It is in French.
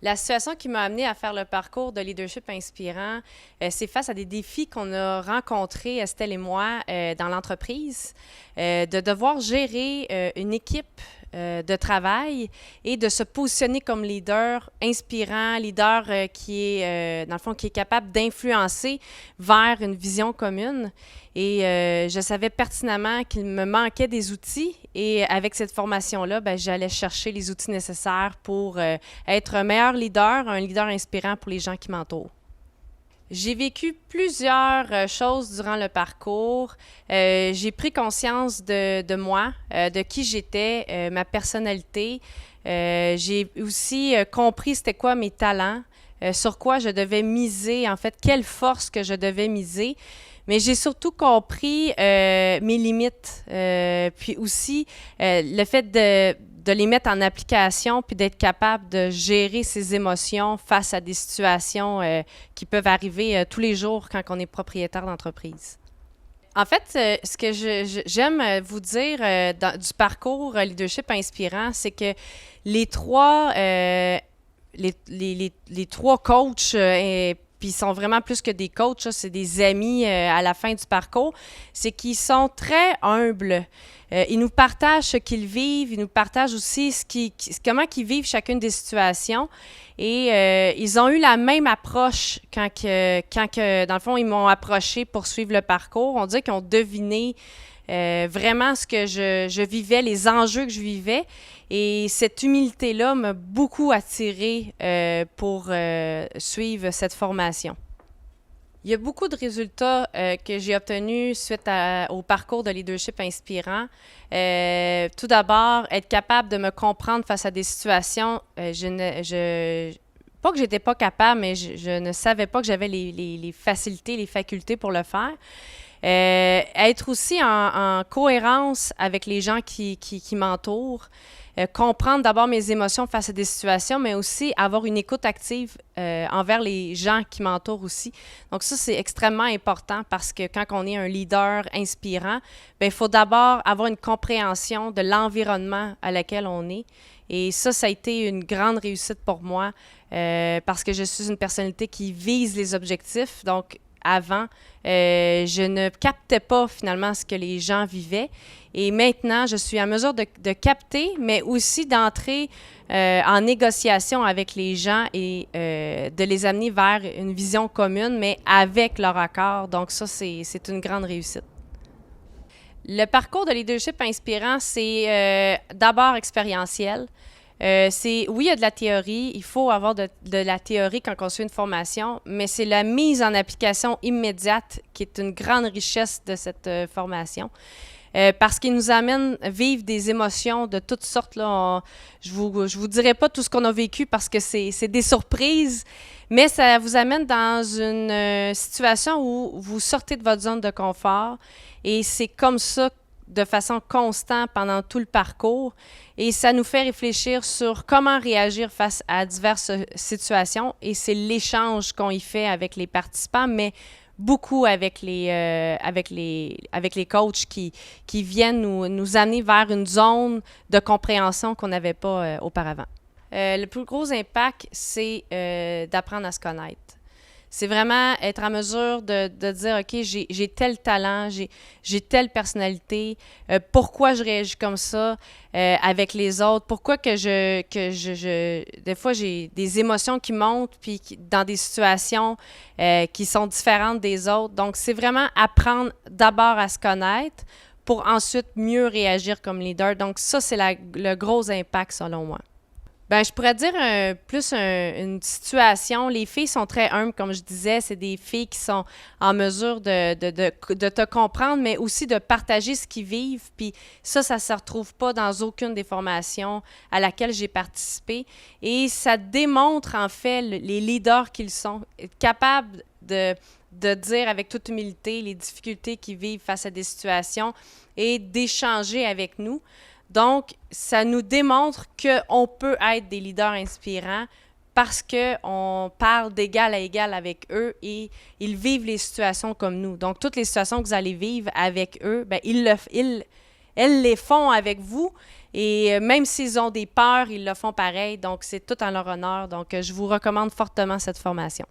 La situation qui m'a amenée à faire le parcours de leadership inspirant, c'est face à des défis qu'on a rencontrés, Estelle et moi, dans l'entreprise, de devoir gérer une équipe de travail et de se positionner comme leader inspirant, leader qui est, dans le fond, qui est capable d'influencer vers une vision commune. Et je savais pertinemment qu'il me manquait des outils et avec cette formation-là, ben, j'allais chercher les outils nécessaires pour être un leader inspirant pour les gens qui m'entourent. J'ai vécu plusieurs choses durant le parcours. J'ai pris conscience de moi, de qui j'étais, ma personnalité. J'ai aussi compris c'était quoi mes talents, sur quoi je devais miser, en fait, quelle force que je devais miser. Mais j'ai surtout compris mes limites, puis aussi le fait de les mettre en application, puis d'être capable de gérer ses émotions face à des situations qui peuvent arriver tous les jours quand on est propriétaire d'entreprise. En fait, ce que j'aime vous dire du parcours leadership inspirant, c'est que les trois, les trois coachs, puis ils sont vraiment plus que des coachs, c'est des amis à la fin du parcours, c'est qu'ils sont très humbles. Ils nous partagent ce qu'ils vivent, ils nous partagent aussi comment ils vivent chacune des situations. Et ils ont eu la même approche dans le fond, ils m'ont approché pour suivre le parcours. On dirait qu'ils ont deviné vraiment ce que je vivais, les enjeux que je vivais. Et cette humilité-là m'a beaucoup attirée pour suivre cette formation. Il y a beaucoup de résultats que j'ai obtenus suite au parcours de leadership inspirant. Tout d'abord, être capable de me comprendre face à des situations. Pas que j'étais pas capable, mais je ne savais pas que j'avais les facilités, les facultés pour le faire. Être aussi en cohérence avec les gens qui m'entourent. Comprendre d'abord mes émotions face à des situations, mais aussi avoir une écoute active envers les gens qui m'entourent aussi. Donc ça, c'est extrêmement important parce que quand on est un leader inspirant, il faut d'abord avoir une compréhension de l'environnement à laquelle on est. Et ça a été une grande réussite pour moi parce que je suis une personnalité qui vise les objectifs. Donc, avant, je ne captais pas finalement ce que les gens vivaient. Et maintenant, je suis à mesure de capter, mais aussi d'entrer en négociation avec les gens et de les amener vers une vision commune, mais avec leur accord. Donc ça, c'est une grande réussite. Le parcours de leadership inspirant, c'est d'abord expérientiel. Oui, il y a de la théorie, il faut avoir de la théorie quand on suit une formation, mais c'est la mise en application immédiate qui est une grande richesse de cette formation. Parce qu'il nous amène à vivre des émotions de toutes sortes. Là. Je vous dirai pas tout ce qu'on a vécu parce que c'est des surprises, mais ça vous amène dans une situation où vous sortez de votre zone de confort et c'est comme ça de façon constante pendant tout le parcours et ça nous fait réfléchir sur comment réagir face à diverses situations et c'est l'échange qu'on y fait avec les participants, mais beaucoup avec les coachs qui viennent nous amener vers une zone de compréhension qu'on n'avait pas auparavant. Le plus gros impact, c'est d'apprendre à se connaître. C'est vraiment être en mesure de dire, OK, j'ai tel talent, j'ai telle personnalité, pourquoi je réagis comme ça avec les autres, pourquoi des fois, j'ai des émotions qui montent, puis dans des situations qui sont différentes des autres. Donc, c'est vraiment apprendre d'abord à se connaître pour ensuite mieux réagir comme leader. Donc, ça, c'est le gros impact selon moi. Ben, je pourrais dire une situation. Les filles sont très humbles, comme je disais. C'est des filles qui sont en mesure de te comprendre, mais aussi de partager ce qu'ils vivent. Puis ça ne se retrouve pas dans aucune des formations à laquelle j'ai participé. Et ça démontre, en fait, les leaders qu'ils sont, capables de dire avec toute humilité les difficultés qu'ils vivent face à des situations et d'échanger avec nous. Donc, ça nous démontre qu'on peut être des leaders inspirants parce qu'on parle d'égal à égal avec eux et ils vivent les situations comme nous. Donc, toutes les situations que vous allez vivre avec eux, bien, elles les font avec vous Et même s'ils ont des peurs, ils le font pareil. Donc, c'est tout en leur honneur. Donc, je vous recommande fortement cette formation.